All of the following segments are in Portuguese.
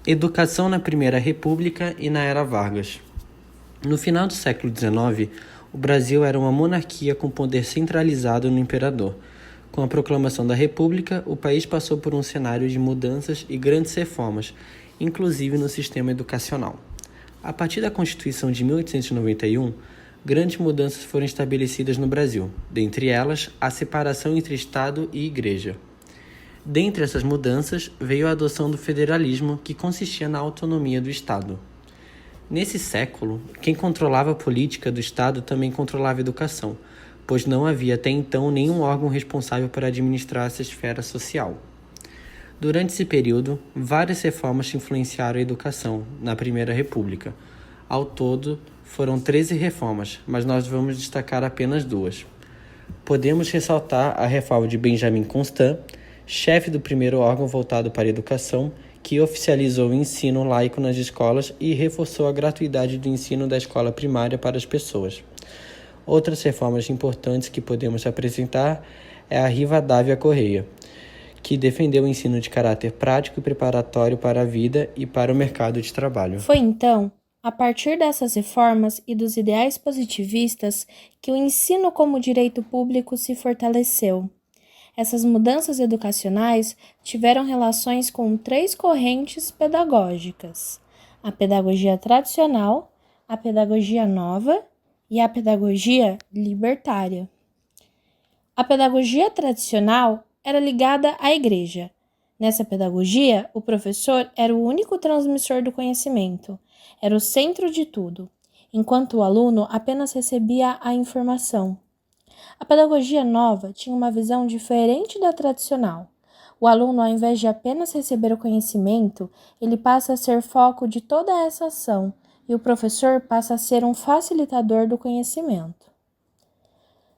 Educação na Primeira República e na Era Vargas. No final do século XIX, o Brasil era uma monarquia com poder centralizado no imperador. Com a proclamação da República, o país passou por um cenário de mudanças e grandes reformas, inclusive no sistema educacional. A partir da Constituição de 1891, grandes mudanças foram estabelecidas no Brasil, dentre elas a separação entre Estado e Igreja. Dentre essas mudanças, veio a adoção do federalismo, que consistia na autonomia do Estado. Nesse século, quem controlava a política do Estado também controlava a educação, pois não havia até então nenhum órgão responsável por administrar essa esfera social. Durante esse período, várias reformas influenciaram a educação na Primeira República. Ao todo, foram 13 reformas, mas nós vamos destacar apenas 2. Podemos ressaltar a reforma de Benjamin Constant, chefe do primeiro órgão voltado para a educação, que oficializou o ensino laico nas escolas e reforçou a gratuidade do ensino da escola primária para as pessoas. Outras reformas importantes que podemos apresentar é a Rivadavia Correia, que defendeu o ensino de caráter prático e preparatório para a vida e para o mercado de trabalho. Foi então, a partir dessas reformas e dos ideais positivistas, que o ensino como direito público se fortaleceu. Essas mudanças educacionais tiveram relações com 3 correntes pedagógicas: a pedagogia tradicional, a pedagogia nova e a pedagogia libertária. A pedagogia tradicional era ligada à igreja. Nessa pedagogia, o professor era o único transmissor do conhecimento, era o centro de tudo, enquanto o aluno apenas recebia a informação. A pedagogia nova tinha uma visão diferente da tradicional. O aluno, ao invés de apenas receber o conhecimento, ele passa a ser foco de toda essa ação e o professor passa a ser um facilitador do conhecimento.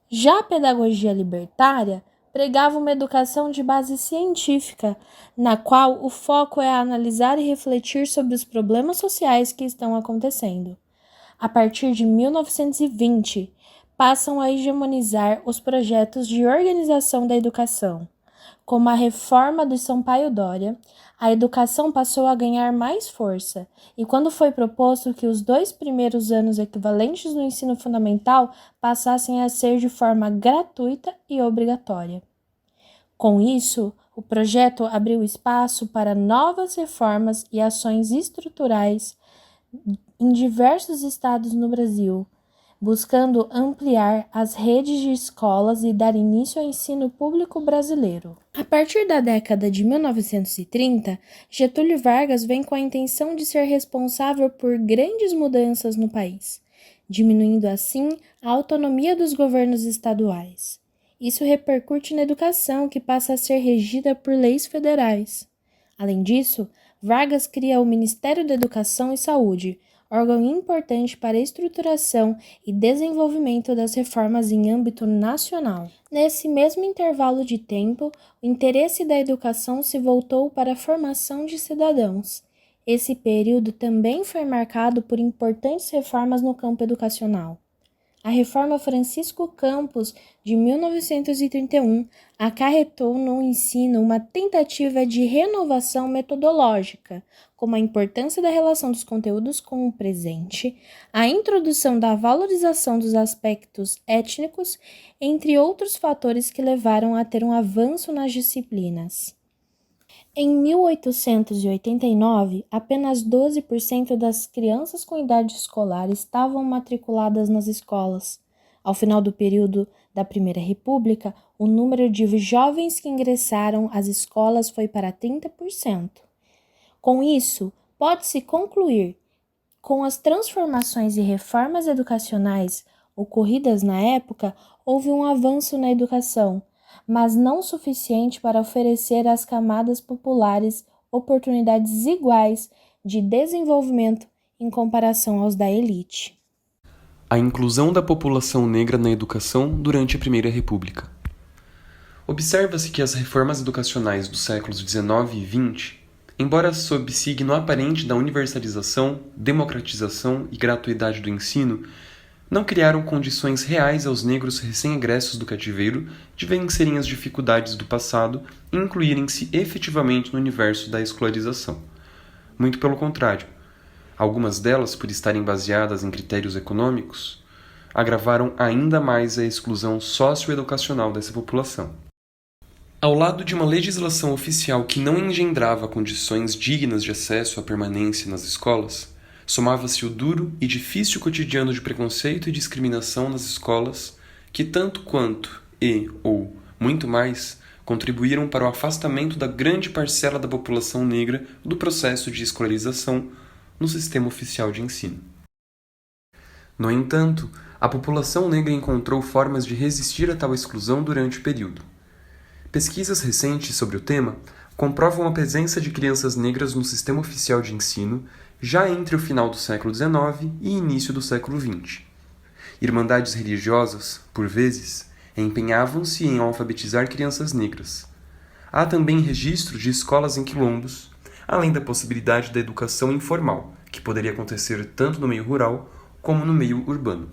Já a pedagogia libertária pregava uma educação de base científica, na qual o foco é analisar e refletir sobre os problemas sociais que estão acontecendo. A partir de 1920, passam a hegemonizar os projetos de organização da educação. Com a reforma de Sampaio Dória, a educação passou a ganhar mais força, e quando foi proposto que os 2 primeiros anos equivalentes no ensino fundamental passassem a ser de forma gratuita e obrigatória. Com isso, o projeto abriu espaço para novas reformas e ações estruturais em diversos estados no Brasil, buscando ampliar as redes de escolas e dar início ao ensino público brasileiro. A partir da década de 1930, Getúlio Vargas vem com a intenção de ser responsável por grandes mudanças no país, diminuindo assim a autonomia dos governos estaduais. Isso repercute na educação, que passa a ser regida por leis federais. Além disso, Vargas cria o Ministério da Educação e Saúde, órgão importante para a estruturação e desenvolvimento das reformas em âmbito nacional. Nesse mesmo intervalo de tempo, o interesse da educação se voltou para a formação de cidadãos. Esse período também foi marcado por importantes reformas no campo educacional. A Reforma Francisco Campos, de 1931, acarretou no ensino uma tentativa de renovação metodológica, como a importância da relação dos conteúdos com o presente, a introdução da valorização dos aspectos étnicos, entre outros fatores que levaram a ter um avanço nas disciplinas. Em 1889, apenas 12% das crianças com idade escolar estavam matriculadas nas escolas. Ao final do período da Primeira República, o número de jovens que ingressaram às escolas foi para 30%. Com isso, pode-se concluir, com as transformações e reformas educacionais ocorridas na época, houve um avanço na educação, mas não suficiente para oferecer às camadas populares oportunidades iguais de desenvolvimento em comparação aos da elite. A inclusão da população negra na educação durante a Primeira República. Observa-se que as reformas educacionais dos séculos XIX e XX, embora sob signo aparente da universalização, democratização e gratuidade do ensino, não criaram condições reais aos negros recém-egressos do cativeiro de vencerem as dificuldades do passado e incluírem-se efetivamente no universo da escolarização. muito pelo contrário. Algumas delas, por estarem baseadas em critérios econômicos, agravaram ainda mais a exclusão socioeducacional dessa população. Ao lado de uma legislação oficial que não engendrava condições dignas de acesso à permanência nas escolas, somava-se o duro e difícil cotidiano de preconceito e discriminação nas escolas, que tanto quanto ou muito mais contribuíram para o afastamento da grande parcela da população negra do processo de escolarização no sistema oficial de ensino. No entanto, a população negra encontrou formas de resistir a tal exclusão durante o período. Pesquisas recentes sobre o tema comprovam a presença de crianças negras no sistema oficial de ensino já entre o final do século XIX e início do século XX. Irmandades religiosas, por vezes, empenhavam-se em alfabetizar crianças negras. Há também registro de escolas em quilombos, além da possibilidade da educação informal, que poderia acontecer tanto no meio rural como no meio urbano.